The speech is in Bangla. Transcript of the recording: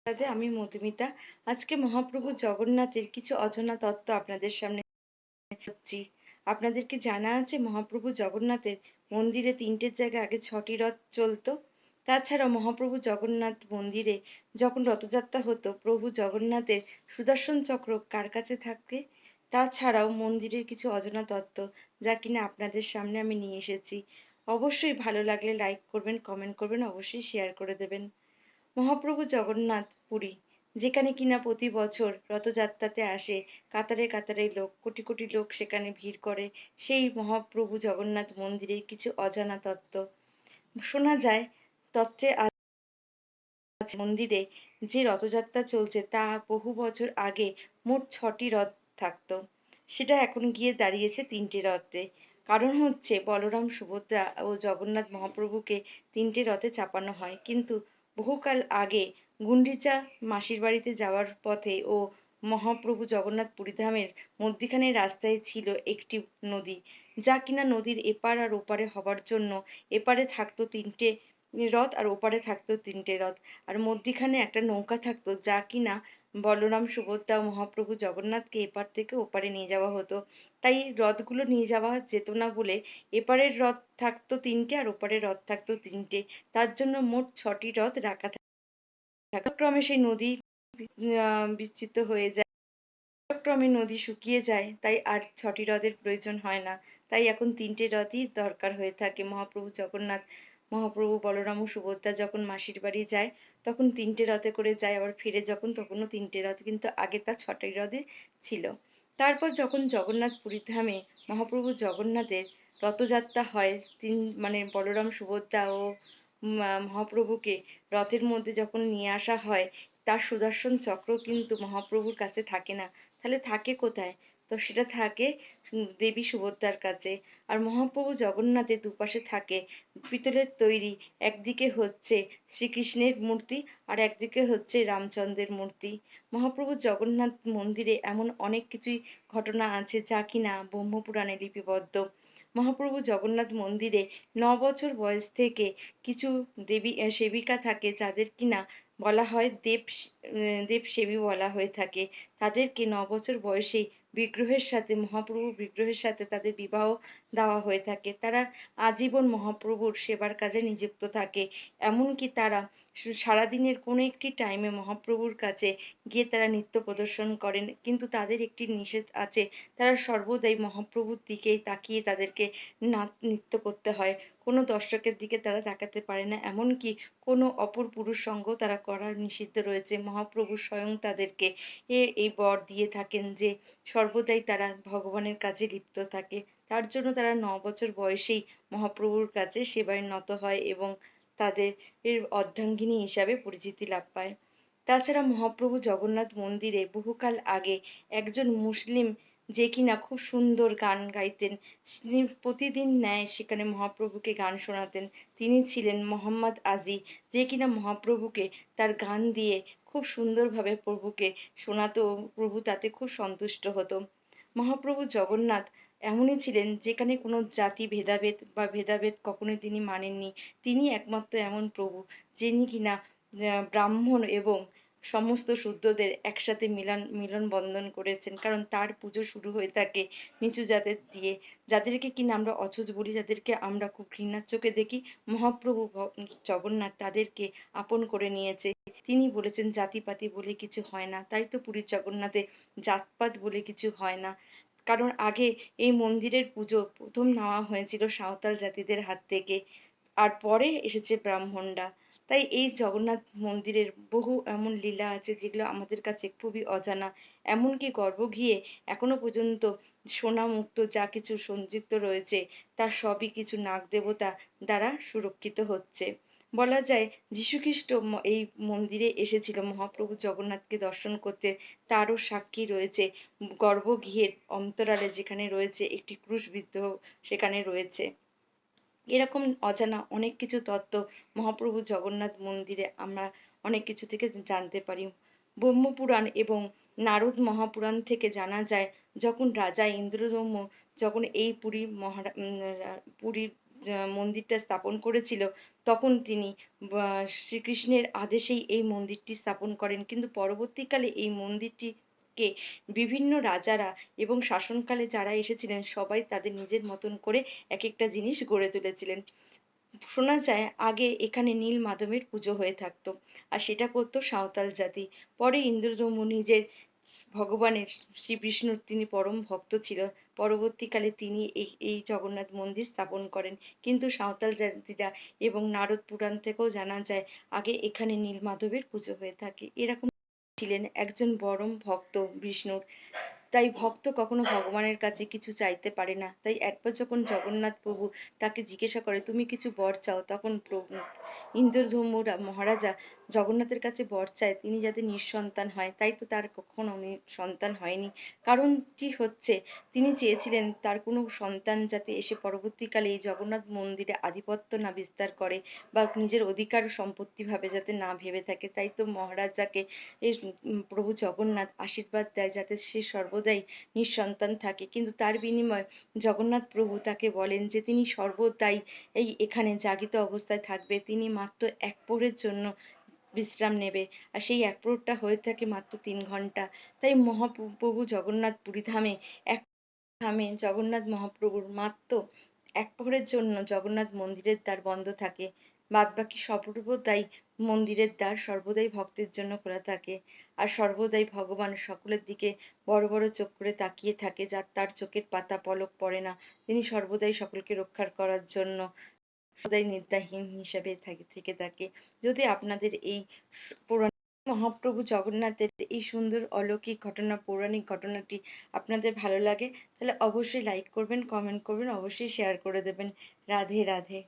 আমি মধুমিতা। আজকে মহাপ্রভু জগন্নাথের কিছু অজানা তত্ত্ব আপনাদের সামনে হচ্ছি। আপনাদের কি জানা আছে মহাপ্রভু জগন্নাথের মন্দিরে ৩টে জায়গায় আগে ৬টি রথ চলতো? তাছাড়াও মহাপ্রভু জগন্নাথ মন্দিরে যখন রথযাত্রা হতো, প্রভু জগন্নাথের সুদর্শন চক্র কার কাছে থাকে? তাছাড়াও মন্দিরের কিছু অজানা তত্ত্ব যা কিনা আপনাদের সামনে আমি নিয়ে এসেছি। অবশ্যই ভালো লাগলে লাইক করবেন, কমেন্ট করবেন, অবশ্যই শেয়ার করে দেবেন। মহাপ্রভু জগন্নাথ পুরী, যেখানে কিনা প্রতি বছর রথযাত্রাতে আসে কাতারে কাতারে লোক, কোটি কোটি লোক সেখানে ভিড় করে। সেই মহাপ্রভু জগন্নাথ মন্দিরে কিছু অজানা তত্ত্ব শোনা যায়। তত্ত্বে আছে মন্দিরে যে রথযাত্রা চলছে তা বহু বছর আগে মোট ৬টি রথ থাকতো, সেটা এখন গিয়ে দাঁড়িয়েছে ৩টে রথে। কারণ হচ্ছে বলরাম, সুভদ্রা ও জগন্নাথ মহাপ্রভুকে ৩টে রথে চাপানো হয়, কিন্তু বহুকাল আগে গুন্ডিচা মাসির বাড়িতে যাওয়ার পথে ও মহাপ্রভু জগন্নাথ পুরীধামের মধ্যিখানে রাস্তায় ছিল একটি নদী, যা কিনা নদীর এপার আর ওপারে হবার জন্য এপারে থাকতো ৩টে রথ আর ওপারে থাকতো ৩টে রথ, আর মধ্যিখানে একটা নৌকা থাকতো যা কিনা বলরাম, সুভদ্রা ও মহাপ্রভু জগন্নাথকে এপার থেকে ওপারে নিয়ে যাওয়া হতো। তাই রথগুলো নিয়ে যাওয়া যেত না বলে এপারের রথ থাকতো ৩টে আর ওপারের রথ থাকতো ৩টে। তার জন্য মোট ৬টি রথ রাখা থাকতো। ক্রমে সেই নদী বিচ্ছিন্ন হয়ে যায়। ক্রমে নদী শুকিয়ে যায়, তাই আর ৬টি রথের প্রয়োজন হয় না। তাই এখন ৩টে রথই দরকার হয়ে থাকে। মহাপ্রভু জগন্নাথ, মহাপ্রভু বলরাম ও সুভদ্রা যখন মাসির বাড়ি যায় তখন ৩টে রথে করে যায়, আবার ফিরে যখন তখনও ৩টে রথ, কিন্তু আগে তা ৬টি রথই ছিল। তারপর যখন জগন্নাথ পুরীর ধামে মহাপ্রভু জগন্নাথের রথযাত্রা হয়, মানে বলরাম, সুভদ্রা ও মহাপ্রভুকে রথের মধ্যে যখন নিয়ে আসা হয়, তার সুদর্শন চক্র কিন্তু মহাপ্রভুর কাছে থাকে না। তাহলে থাকে কোথায়? তো সেটা থাকে দেবী সুভদ্রার কাছে। আর মহাপ্রভু জগন্নাথের দুপাশে থাকে পিতলের তৈরি, একদিকে হচ্ছে শ্রীকৃষ্ণের মূর্তি আর একদিকে হচ্ছে রামচন্দ্রের মূর্তি। মহাপ্রভু জগন্নাথ মন্দিরে এমন অনেক কিছুই ঘটনা আছে যা কিনা ব্রহ্মপুরাণে লিপিবদ্ধ। মহাপ্রভু জগন্নাথ মন্দিরে ৯ বছর বয়স থেকে কিছু দেবী সেবিকা থাকে যাদের কিনা বলা হয় দেবসেবী বলা হয়ে থাকে। তাদেরকে ৯ বছর বয়সেই বিগ্রহের সাথে, মহাপ্রভুর বিগ্রহের সাথে তাদের বিবাহ দেওয়া হয়ে থাকে। তারা আজীবন মহাপ্রভুর সেবার কাজে নিযুক্ত থাকে। এমনকি তারা সারাদিনের কোনো একটি টাইমে মহাপ্রভুর কাছে গিয়ে তারা নৃত্য প্রদর্শন করেন, কিন্তু তাদের একটি নিষেধ আছে, তারা সর্বদাই মহাপ্রভুর দিকেই তাকিয়ে তাদেরকে নৃত্য করতে হয়। কোনো দর্শকের দিকে তারা তাকাতে পারে না, এমনকি কোনো অপর পুরুষ সঙ্গ তারা করা নিষিদ্ধ রয়েছে। মহাপ্রভু স্বয়ং তাদেরকে এই বর দিয়ে থাকেন যে সর্বদাই তারা ভগবানের কাজে লিপ্ত থাকে। তার জন্য তারা ৯ বছর বয়সেই মহাপ্রভুর কাছে সেবায় নত হয় এবং তাদের অর্ধাঙ্গিনী হিসাবে পরিচিতি লাভ পায়। তাছাড়া মহাপ্রভু জগন্নাথ মন্দিরে বহুকাল আগে একজন মুসলিম, যে কিনা খুব সুন্দর গান গাইতেন, তিনি প্রতিদিন ন্যায় সেখানে মহাপ্রভুকে গান শোনাতেন। তিনি ছিলেন মোহাম্মদ আজি, যে কিনা মহাপ্রভুকে তার গান দিয়ে খুব সুন্দরভাবে প্রভুকে শোনাতো, প্রভু তাতে খুব সন্তুষ্ট হতো। মহাপ্রভু জগন্নাথ এমনই ছিলেন যেখানে কোনো জাতি ভেদাভেদ বা ভেদাভেদ কখনোই তিনি মানেননি। তিনি একমাত্র এমন প্রভু যিনি কিনা ব্রাহ্মণ এবং সমস্ত শূদ্রদের একসাথে মিলন বন্ধন করেছেন, কারণ তার পুজো শুরু হয়ে থাকে নিচু জাতের দিয়ে, যাদেরকে কিনা আমরা অছুঁচ বলি, যাদেরকে আমরা খুব ঘৃণার চোখে দেখি। মহাপ্রভু জগন্নাথ তাদেরকে আপন করে নিয়েছে। তিনি বলেছেন জাতিপাতি বলে কিছু হয় না, তাই তো পুরীর জগন্নাথে জাতপাত বলে কিছু হয় না। কারণ আগে এই মন্দিরের পুজো প্রথম নেওয়া হয়েছিল সাঁওতাল জাতিদের হাত থেকে, আর পরে এসেছে ব্রাহ্মণরা। তাই এই জগন্নাথ মন্দিরের বহু এমন লীলা আছে যেগুলো আমাদের কাছে খুবই অজানা। এমনকি গর্ভগৃহে এখনো পর্যন্ত সোনা মুক্ত যা কিছু সঞ্চিত রয়েছে তার সবই কিছু নাগ দেবতা দ্বারা সুরক্ষিত হচ্ছে। বলা যায় যীশুখ্রিস্ট এই মন্দিরে এসেছিল মহাপ্রভু জগন্নাথকে দর্শন করতে, তারও সাক্ষী রয়েছে গর্ভগৃহের অন্তরালে, যেখানে রয়েছে একটি ক্রুশবিদ্ধ সেখানে রয়েছে। এরকম অজানা অনেক কিছু তত্ত্ব মহাপ্রভু জগন্নাথ মন্দিরে আমরা অনেক কিছু থেকে জানতে পারি। ব্রহ্মপুরাণ এবং নারদ মহাপুরাণ থেকে জানা যায়, যখন রাজা ইন্দ্রদম্ন যখন এই পুরীর মন্দিরটা স্থাপন করেছিল, তখন তিনি শ্রীকৃষ্ণের আদেশেই এই মন্দিরটি স্থাপন করেন। কিন্তু পরবর্তীকালে এই মন্দিরটিকে বিভিন্ন রাজারা এবং শাসনকালে যারা এসেছিলেন সবাই তাদের নিজের মতন করে একেকটা জিনিস গড়ে তুলেছিলেন। শোনা যায় আগে এখানে নীল মাধবের পুজো হয়ে থাকতো। আর সেটা করতো সাঁওতাল জাতি। পরে ইন্দ্রদম্নু নিজের ভগবানের শ্রী বিষ্ণুর তিনি পরম ভক্ত ছিল। পরবর্তীকালে তিনি এই জগন্নাথ মন্দির স্থাপন করেন। কিন্তু সাঁওতাল জাতিরা এবং নারদ পুরাণ থেকেও জানা যায় আগে এখানে নীলমাধবের পুজো হয়ে থাকে। এরকম ছিলেন একজন পরম ভক্ত বিষ্ণুর। তাই ভক্ত কখনো ভগবানের কাছে কিছু চাইতে পারে না। তাই একবার যখন জগন্নাথ প্রভু তাকে জিজ্ঞাসা করে তুমি কিছু বর চাও, তখন প্রভু ইন্দ্রধম্য মহারাজা জগন্নাথের কাছে বর চায় তিনি যাতে নিঃসন্তান হয়। তাই তো তার কখনো সন্তান হয়নি। কারণটি হচ্ছে তিনি চেয়েছিলেন তার কোনো সন্তান যাতে এসে পরবর্তীকালে এই জগন্নাথ মন্দিরে আধিপত্য না বিস্তার করে বা নিজের অধিকার সম্পত্তি ভাবে যাতে না ভেবে থাকে। তাই তো মহারাজাকে প্রভু জগন্নাথ আশীর্বাদ দেয় যাতে সে সর্বদাই নিঃসন্তান থাকে। কিন্তু তার বিনিময়ে জগন্নাথ প্রভু তাকে বলেন যে তিনি সর্বদাই এখানে জাগিত অবস্থায় থাকবে। তিনি মাত্র এক প্রহরের জন্য বিশ্রাম নেবে। আর সেই এক প্রহরটা হয়ে থাকে মাত্র ৩ ঘন্টা। তাই মহাপ্রভু জগন্নাথ পুরী ধামে এক ধামে জগন্নাথ মহাপ্রভুর মাত্র এক প্রহরের জন্য জগন্নাথ মন্দিরের দ্বার বন্ধ থাকে। বাদবাকি সর্বদাই মন্দিরের দ্বার সর্বদাই ভক্তের জন্য খোলা থাকে। আর সর্বদাই ভগবান সকলের দিকে বড় বড় চোখ করে তাকিয়ে থাকে, যার তার চোখের পাতা পলক পড়ে না। তিনি সর্বদাই সকলকে রক্ষা করার জন্য সদাই নিদ্রাহীন হিসেবে থেকে থাকে। যদি আপনাদের এই পৌরাণিক মহাপ্রভু জগন্নাথের এই সুন্দর অলৌকিক ঘটনা, পৌরাণিক ঘটনাটি আপনাদের ভালো লাগে তাহলে অবশ্যই লাইক করবেন, কমেন্ট করবেন, অবশ্যই শেয়ার করে দেবেন। রাধে রাধে।